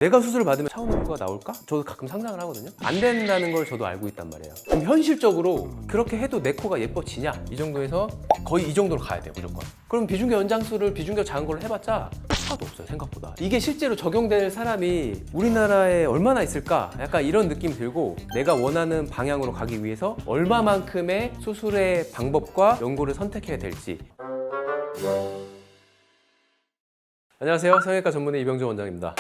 내가 수술을 받으면 차은우가 나올까? 저도 가끔 상상을 하거든요. 안 된다는 걸 저도 알고 있단 말이에요. 그럼 현실적으로 그렇게 해도 내 코가 예뻐지냐? 이 정도에서 거의 이 정도로 가야 돼요, 무조건. 그럼 비중격 연장술을 비중격 작은 걸로 해봤자 효과도 없어요, 생각보다. 이게 실제로 적용될 사람이 우리나라에 얼마나 있을까? 약간 이런 느낌 들고, 내가 원하는 방향으로 가기 위해서 얼마만큼의 수술의 방법과 연고를 선택해야 될지. 안녕하세요, 성형외과 전문의 이병조 원장입니다.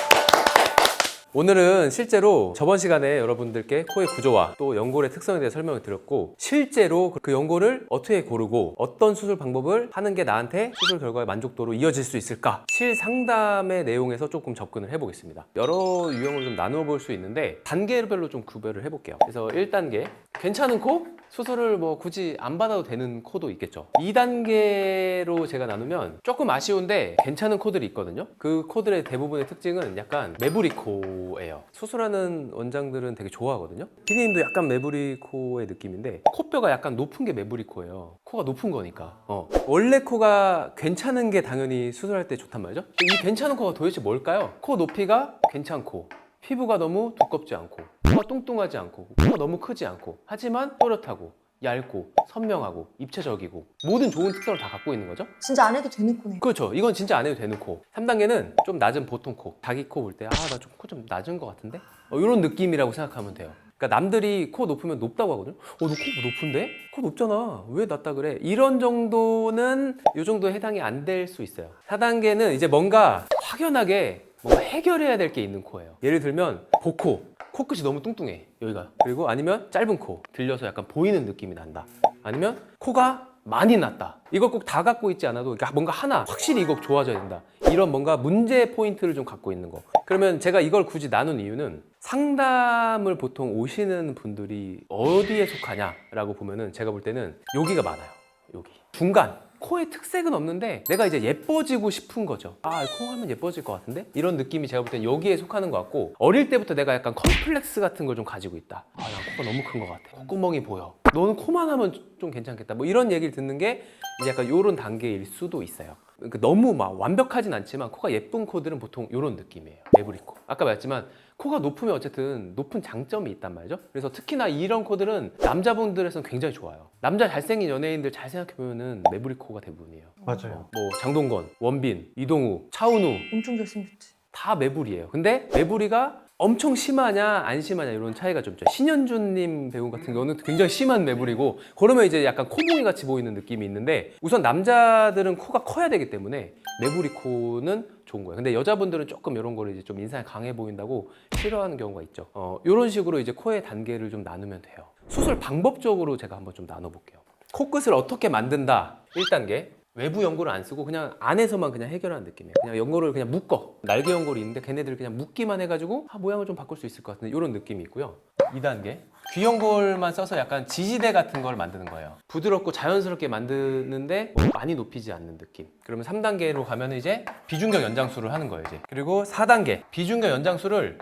오늘은 실제로 저번 시간에 여러분들께 코의 구조와 또 연골의 특성에 대해 설명을 드렸고, 실제로 그 연골을 어떻게 고르고 어떤 수술 방법을 하는 게 나한테 수술 결과의 만족도로 이어질 수 있을까, 실상담의 내용에서 조금 접근을 해보겠습니다. 여러 유형으로 좀 나누어 볼 수 있는데 단계별로 좀 구별을 해볼게요. 그래서 1단계 괜찮은 코? 수술을 뭐 굳이 안 받아도 되는 코도 있겠죠. 2단계로 제가 나누면 조금 아쉬운데 괜찮은 코들이 있거든요. 그 코들의 대부분의 특징은 약간 매부리 코예요. 수술하는 원장들은 되게 좋아하거든요. 피디님도 약간 매부리 코의 느낌인데, 코뼈가 약간 높은 게 매부리 코예요. 코가 높은 거니까. 원래 코가 괜찮은 게 당연히 수술할 때 좋단 말이죠. 이 괜찮은 코가 도대체 뭘까요? 코 높이가 괜찮고, 피부가 너무 두껍지 않고, 코가 뚱뚱하지 않고, 코가 너무 크지 않고, 하지만 또렷하고 얇고 선명하고 입체적이고 모든 좋은 특성을 다 갖고 있는 거죠. 진짜 안 해도 되는 코네. 그렇죠. 이건 진짜 안 해도 되는 코. 3단계는 좀 낮은 보통 코. 자기 코 볼 때 나 좀 코 좀 낮은 것 같은데? 이런 느낌이라고 생각하면 돼요. 그러니까 남들이 코 높으면 높다고 하거든요. 너 코 높은데? 코 높잖아. 왜 낮다 그래? 이런 정도는 이 정도에 해당이 안 될 수 있어요. 4단계는 이제 뭔가 확연하게 뭔가 해결해야 될 게 있는 코예요. 예를 들면 보코. 코끝이 너무 뚱뚱해, 여기가. 그리고 아니면 짧은 코, 들려서 약간 보이는 느낌이 난다. 아니면 코가 많이 났다. 이걸 꼭 다 갖고 있지 않아도 뭔가 하나 확실히 이거 좋아져야 된다. 이런 뭔가 문제 포인트를 좀 갖고 있는 거. 그러면 제가 이걸 굳이 나눈 이유는, 상담을 보통 오시는 분들이 어디에 속하냐라고 보면은 제가 볼 때는 여기가 많아요. 여기 중간. 코의 특색은 없는데 내가 이제 예뻐지고 싶은 거죠. 코 하면 예뻐질 것 같은데? 이런 느낌이 제가 볼 땐 여기에 속하는 것 같고, 어릴 때부터 내가 약간 컴플렉스 같은 걸 좀 가지고 있다. 난 코가 너무 큰 것 같아. 콧구멍이 보여. 너는 코만 하면 좀 괜찮겠다. 뭐 이런 얘기를 듣는 게 이제 약간 이런 단계일 수도 있어요. 그러니까 너무 막 완벽하진 않지만 코가 예쁜 코들은 보통 이런 느낌이에요. 매부리 코. 아까 말했지만 코가 높으면 어쨌든 높은 장점이 있단 말이죠. 그래서 특히나 이런 코들은 남자분들에서는 굉장히 좋아요. 남자 잘생긴 연예인들 잘 생각해보면은 매부리 코가 대부분이에요. 맞아요. 뭐 장동건, 원빈, 이동우, 차은우 엄청 잘생겼지. 다 매부리예요. 근데 매부리가 엄청 심하냐 안 심하냐 이런 차이가 좀 있죠. 신현준님 배우 같은 경우는 굉장히 심한 매부리고, 그러면 이제 약간 코봉이 같이 보이는 느낌이 있는데, 우선 남자들은 코가 커야 되기 때문에 매부리 코는 좋은 거예요. 근데 여자분들은 조금 이런 거를 이제 좀 인상이 강해 보인다고 싫어하는 경우가 있죠. 이런 식으로 이제 코의 단계를 좀 나누면 돼요. 수술 방법적으로 제가 한번 좀 나눠볼게요. 코끝을 어떻게 만든다. 1단계. 외부 연골을 안 쓰고 그냥 안에서만 그냥 해결하는 느낌이에요. 그냥 연골을 그냥 묶어. 날개 연골이 있는데 걔네들을 그냥 묶기만 해가지고 모양을 좀 바꿀 수 있을 것 같은데, 이런 느낌이 있고요. 2단계. 귀연골만 써서 약간 지지대 같은 걸 만드는 거예요. 부드럽고 자연스럽게 만드는데 많이 높이지 않는 느낌. 그러면 3단계로 가면 이제 비중격 연장술을 하는 거예요, 이제. 그리고 4단계. 비중격 연장술을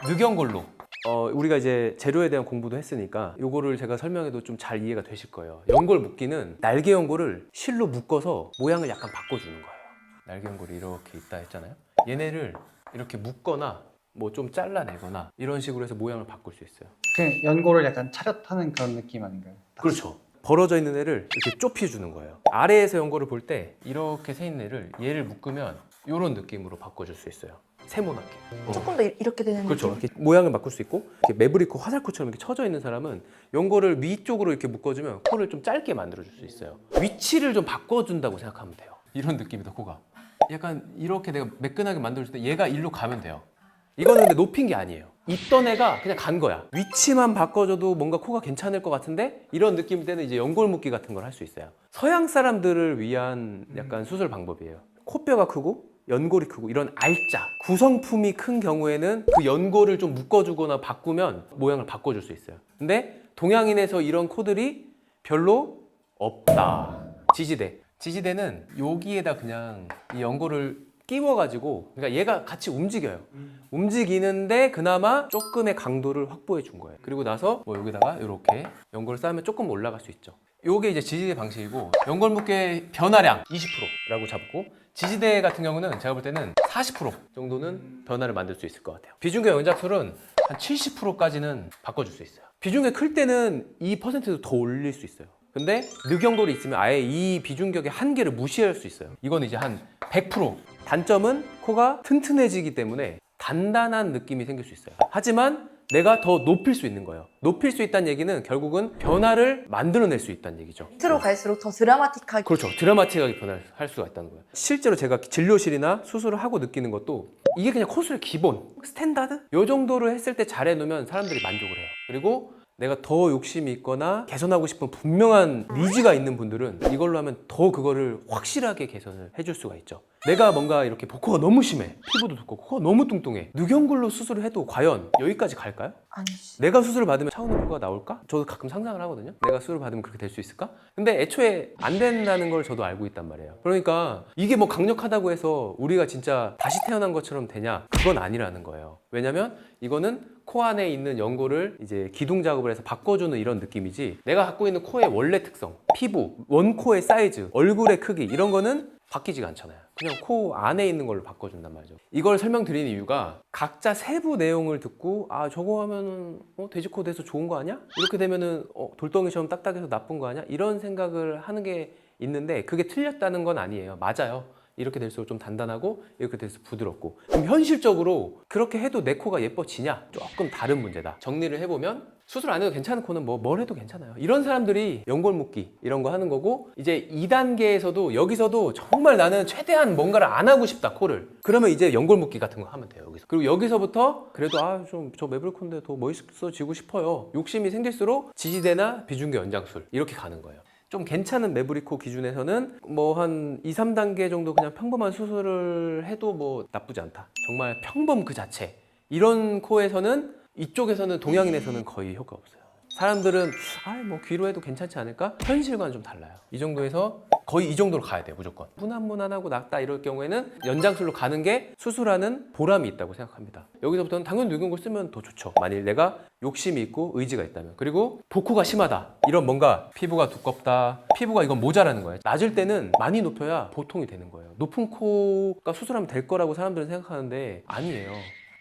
늑연골로. 우리가 이제 재료에 대한 공부도 했으니까 요거를 제가 설명해도 좀 잘 이해가 되실 거예요. 연골 묶기는 날개 연골을 실로 묶어서 모양을 약간 바꿔주는 거예요. 날개 연골이 이렇게 있다 했잖아요. 얘네를 이렇게 묶거나 뭐 좀 잘라내거나 이런 식으로 해서 모양을 바꿀 수 있어요. 그냥 연골을 약간 차렷하는 그런 느낌 아닌가요? 그렇죠. 벌어져 있는 애를 이렇게 좁혀주는 거예요. 아래에서 연골을 볼 때 이렇게 세 있는 애를 얘를 묶으면 이런 느낌으로 바꿔줄 수 있어요. 세모나게. 조금 더 이렇게 되는 그렇죠. 느낌. 이렇게 모양을 바꿀 수 있고, 이렇게 매부리코, 화살코처럼 이렇게 쳐져 있는 사람은 연골을 위쪽으로 이렇게 묶어주면 코를 좀 짧게 만들어줄 수 있어요. 위치를 좀 바꿔준다고 생각하면 돼요. 이런 느낌이다, 코가. 약간 이렇게 내가 매끈하게 만들어줄 때 얘가 일로 가면 돼요. 이거는 근데 높인 게 아니에요. 있던 애가 그냥 간 거야. 위치만 바꿔줘도 뭔가 코가 괜찮을 것 같은데, 이런 느낌 때는 이제 연골 묶기 같은 걸 할 수 있어요. 서양 사람들을 위한 약간 수술 방법이에요. 코뼈가 크고 연골이 크고 이런 알짜 구성품이 큰 경우에는 그 연골을 좀 묶어주거나 바꾸면 모양을 바꿔줄 수 있어요. 근데 동양인에서 이런 코들이 별로 없다. 지지대. 지지대는 여기에다 그냥 이 연골을 끼워가지고 그러니까 얘가 같이 움직여요. 움직이는데 그나마 조금의 강도를 확보해 준 거예요. 그리고 나서 뭐 여기다가 이렇게 연골을 쌓으면 조금 올라갈 수 있죠. 요게 이제 지지대 방식이고 연골 묶의 변화량 20%라고 잡고 지지대 같은 경우는 제가 볼 때는 40% 정도는 변화를 만들 수 있을 것 같아요. 비중격 연장술은 한 70%까지는 바꿔줄 수 있어요. 비중격 클 때는 2%도 더 올릴 수 있어요. 근데 늑연골이 있으면 아예 이 비중격의 한계를 무시할 수 있어요. 이건 이제 한 100%. 단점은 코가 튼튼해지기 때문에 단단한 느낌이 생길 수 있어요. 하지만 내가 더 높일 수 있는 거예요. 높일 수 있다는 얘기는 결국은 변화를 만들어낼 수 있다는 얘기죠. 밑으로 갈수록 더 드라마틱하게. 그렇죠. 드라마틱하게 변화를 할 수가 있다는 거예요. 실제로 제가 진료실이나 수술을 하고 느끼는 것도 이게 그냥 코술의 기본, 스탠다드? 요 정도로 했을 때 잘 해놓으면 사람들이 만족을 해요. 그리고 내가 더 욕심이 있거나 개선하고 싶은 분명한 니즈가 있는 분들은 이걸로 하면 더 그거를 확실하게 개선을 해줄 수가 있죠. 내가 뭔가 이렇게 복코가 너무 심해, 피부도 두껍고 코가 너무 뚱뚱해, 늑연골로 수술을 해도 과연 여기까지 갈까요? 아니지. 내가 수술을 받으면 차오는 코가 나올까? 저도 가끔 상상을 하거든요. 내가 수술을 받으면 그렇게 될 수 있을까? 근데 애초에 안 된다는 걸 저도 알고 있단 말이에요. 그러니까 이게 뭐 강력하다고 해서 우리가 진짜 다시 태어난 것처럼 되냐? 그건 아니라는 거예요. 왜냐면 이거는 코 안에 있는 연골을 이제 기둥 작업을 해서 바꿔주는 이런 느낌이지, 내가 갖고 있는 코의 원래 특성, 피부, 원코의 사이즈, 얼굴의 크기 이런 거는 바뀌지가 않잖아요. 그냥 코 안에 있는 걸로 바꿔준단 말이죠. 이걸 설명드리는 이유가 각자 세부 내용을 듣고 아 저거 하면은 돼지코 돼서 좋은 거 아니야? 이렇게 되면은 돌덩이처럼 딱딱해서 나쁜 거 아니야? 이런 생각을 하는 게 있는데 그게 틀렸다는 건 아니에요. 맞아요. 이렇게 될수록 좀 단단하고 이렇게 될수록 부드럽고. 그럼 현실적으로 그렇게 해도 내 코가 예뻐지냐? 조금 다른 문제다. 정리를 해보면 수술 안 해도 괜찮은 코는 뭘 해도 괜찮아요. 이런 사람들이 연골 묶기 이런 거 하는 거고, 이제 2단계에서도 여기서도 정말 나는 최대한 뭔가를 안 하고 싶다 코를, 그러면 이제 연골 묶기 같은 거 하면 돼요. 여기서. 그리고 여기서부터 그래도 좀 저 매블코인데 더 멋있어지고 싶어요. 욕심이 생길수록 지지대나 비중격 연장술 이렇게 가는 거예요. 좀 괜찮은 매브리코 기준에서는 뭐 한 2, 3단계 정도 그냥 평범한 수술을 해도 뭐 나쁘지 않다. 정말 평범 그 자체. 이런 코에서는, 이쪽에서는, 동양인에서는 거의 효과 없어요. 사람들은 뭐 귀로 해도 괜찮지 않을까? 현실과는 좀 달라요. 이 정도에서 거의 이 정도로 가야 돼요. 무조건. 무난무난하고 낫다 이럴 경우에는 연장술로 가는 게 수술하는 보람이 있다고 생각합니다. 여기서부터는 당연히 늑연골 쓰면 더 좋죠. 만일 내가 욕심이 있고 의지가 있다면. 그리고 복코가 심하다, 이런 뭔가 피부가 두껍다, 피부가 이건 모자라는 거예요. 낮을 때는 많이 높여야 보통이 되는 거예요. 높은 코가 수술하면 될 거라고 사람들은 생각하는데 아니에요.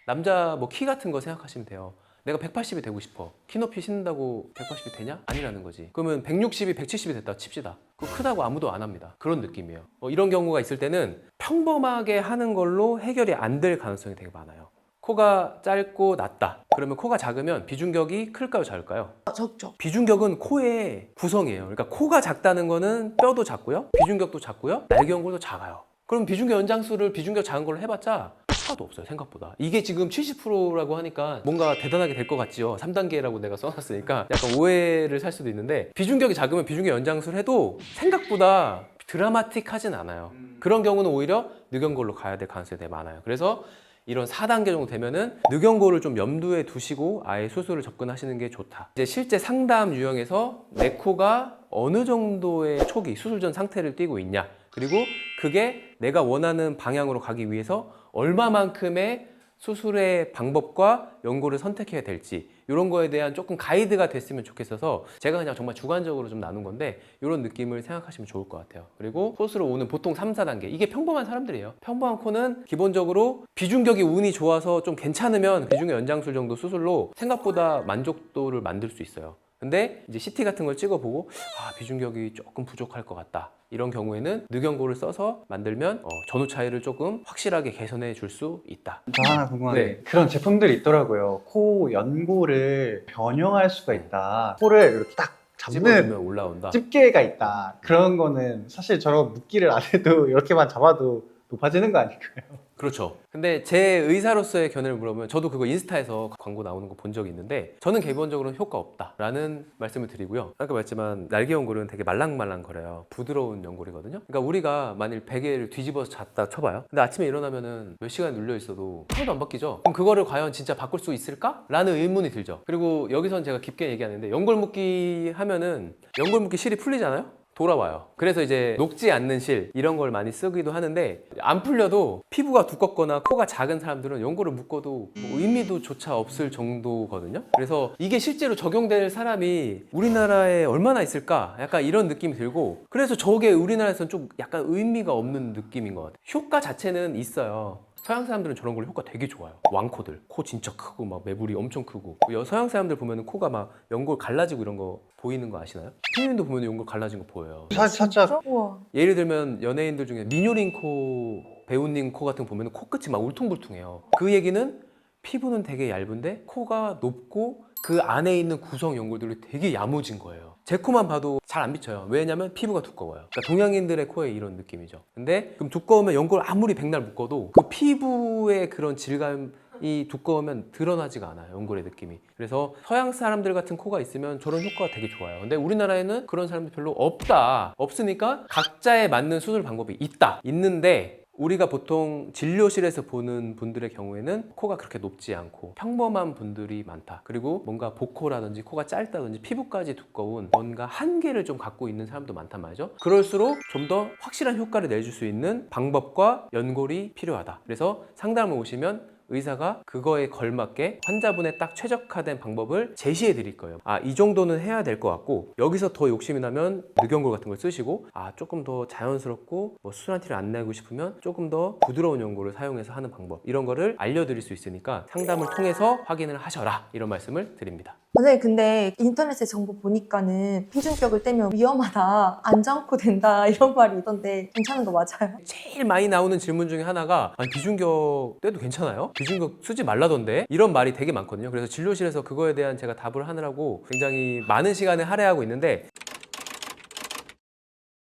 남자 뭐 키 같은 거 생각하시면 돼요. 내가 180이 되고 싶어. 키 높이 신는다고 180이 되냐? 아니라는 거지. 그러면 160이 170이 됐다 칩시다. 그거 크다고 아무도 안 합니다. 그런 느낌이에요. 이런 경우가 있을 때는 평범하게 하는 걸로 해결이 안 될 가능성이 되게 많아요. 코가 짧고 낮다. 그러면 코가 작으면 비중격이 클까요, 작을까요? 적죠. 비중격은 코의 구성이에요. 그러니까 코가 작다는 거는 뼈도 작고요, 비중격도 작고요, 날개연골도 작아요. 그럼 비중격 연장술을 비중격 작은 걸로 해봤자 효과도 없어요, 생각보다. 이게 지금 70%라고 하니까 뭔가 대단하게 될 것 같지요. 3단계라고 내가 써놨으니까 약간 오해를 살 수도 있는데, 비중격이 작으면 비중격 연장술 해도 생각보다 드라마틱하진 않아요. 그런 경우는 오히려 늑연골로 가야 될 가능성이 되게 많아요. 그래서 이런 4단계 정도 되면은 늑연골을 좀 염두에 두시고 아예 수술을 접근하시는 게 좋다. 이제 실제 상담 유형에서 내 코가 어느 정도의 초기 수술 전 상태를 띠고 있냐, 그리고 그게 내가 원하는 방향으로 가기 위해서 얼마만큼의 수술의 방법과 연골을 선택해야 될지, 이런 거에 대한 조금 가이드가 됐으면 좋겠어서 제가 그냥 정말 주관적으로 좀 나눈 건데, 이런 느낌을 생각하시면 좋을 것 같아요. 그리고 코스로 오는 보통 3, 4단계, 이게 평범한 사람들이에요. 평범한 코는 기본적으로 비중격이 운이 좋아서 좀 괜찮으면 비중격 연장술 정도 수술로 생각보다 만족도를 만들 수 있어요. 근데 이제 CT 같은 걸 찍어보고 비중격이 조금 부족할 것 같다, 이런 경우에는 늑연골을 써서 만들면 전후 차이를 조금 확실하게 개선해 줄 수 있다. 저 하나 궁금한 게, 네. 그런 제품들이 있더라고요. 코 연골을 변형할 수가 있다. 코를 이렇게 딱 집어주면 잡는 올라온다. 집게가 있다. 그런 거는 사실 저런 묶기를 안 해도 이렇게만 잡아도 높아지는 거 아닐까요? 그렇죠. 근데 제 의사로서의 견해를 물어보면, 저도 그거 인스타에서 광고 나오는 거 본 적이 있는데 저는 기본적으로는 효과 없다라는 말씀을 드리고요. 아까 말했지만 날개 연골은 되게 말랑말랑거려요. 부드러운 연골이거든요. 그러니까 우리가 만일 베개를 뒤집어서 잤다 쳐봐요. 근데 아침에 일어나면은 몇 시간 눌려 있어도 하나도 안 바뀌죠. 그럼 그거를 과연 진짜 바꿀 수 있을까? 라는 의문이 들죠. 그리고 여기선 제가 깊게 얘기하는데, 연골 묶기 하면은 연골 묶기 실이 풀리잖아요? 돌아와요. 그래서 이제 녹지 않는 실 이런 걸 많이 쓰기도 하는데 안 풀려도 피부가 두껍거나 코가 작은 사람들은 연고를 묶어도 뭐 의미도 조차 없을 정도거든요. 그래서 이게 실제로 적용될 사람이 우리나라에 얼마나 있을까? 약간 이런 느낌이 들고 그래서 저게 우리나라에서는 좀 약간 의미가 없는 느낌인 것 같아요. 효과 자체는 있어요. 서양 사람들은 저런 걸 효과 되게 좋아요. 왕코들 코 진짜 크고 막 매부리 엄청 크고 서양 사람들 보면 코가 막 연골 갈라지고 이런 거 보이는 거 아시나요? 피디님도 보면 연골 갈라진 거 보여요. 살짝 우와. 예를 들면 연예인들 중에 민효린 코 배우님 코 같은 거 보면 코끝이 막 울퉁불퉁해요. 그 얘기는 피부는 되게 얇은데 코가 높고 그 안에 있는 구성 연골들이 되게 야무진 거예요. 제 코만 봐도 잘 안 비쳐요. 왜냐면 피부가 두꺼워요. 그러니까 동양인들의 코에 이런 느낌이죠. 근데 그럼 두꺼우면 연골 아무리 백날 묶어도 그 피부의 그런 질감이 두꺼우면 드러나지가 않아요. 연골의 느낌이. 그래서 서양 사람들 같은 코가 있으면 저런 효과가 되게 좋아요. 근데 우리나라에는 그런 사람들이 별로 없다. 없으니까 각자에 맞는 수술 방법이 있다. 있는데 우리가 보통 진료실에서 보는 분들의 경우에는 코가 그렇게 높지 않고 평범한 분들이 많다. 그리고 뭔가 복코라든지 코가 짧다든지 피부까지 두꺼운 뭔가 한계를 좀 갖고 있는 사람도 많단 말이죠. 그럴수록 좀 더 확실한 효과를 내줄 수 있는 방법과 연골이 필요하다. 그래서 상담을 오시면 의사가 그거에 걸맞게 환자분의 딱 최적화된 방법을 제시해 드릴 거예요. 이 정도는 해야 될 것 같고 여기서 더 욕심이 나면 늑연골 같은 걸 쓰시고 조금 더 자연스럽고 뭐 수술한 티를 안 내고 싶으면 조금 더 부드러운 연골을 사용해서 하는 방법 이런 거를 알려드릴 수 있으니까 상담을 통해서 확인을 하셔라 이런 말씀을 드립니다. 선생님 근데 인터넷에 정보 보니까는 비중격을 떼면 위험하다, 안전코 된다 이런 말이 있던데 괜찮은 거 맞아요? 제일 많이 나오는 질문 중에 하나가 비중격 떼도 괜찮아요? 비중격 쓰지 말라던데? 이런 말이 되게 많거든요. 그래서 진료실에서 그거에 대한 제가 답을 하느라고 굉장히 많은 시간을 할애하고 있는데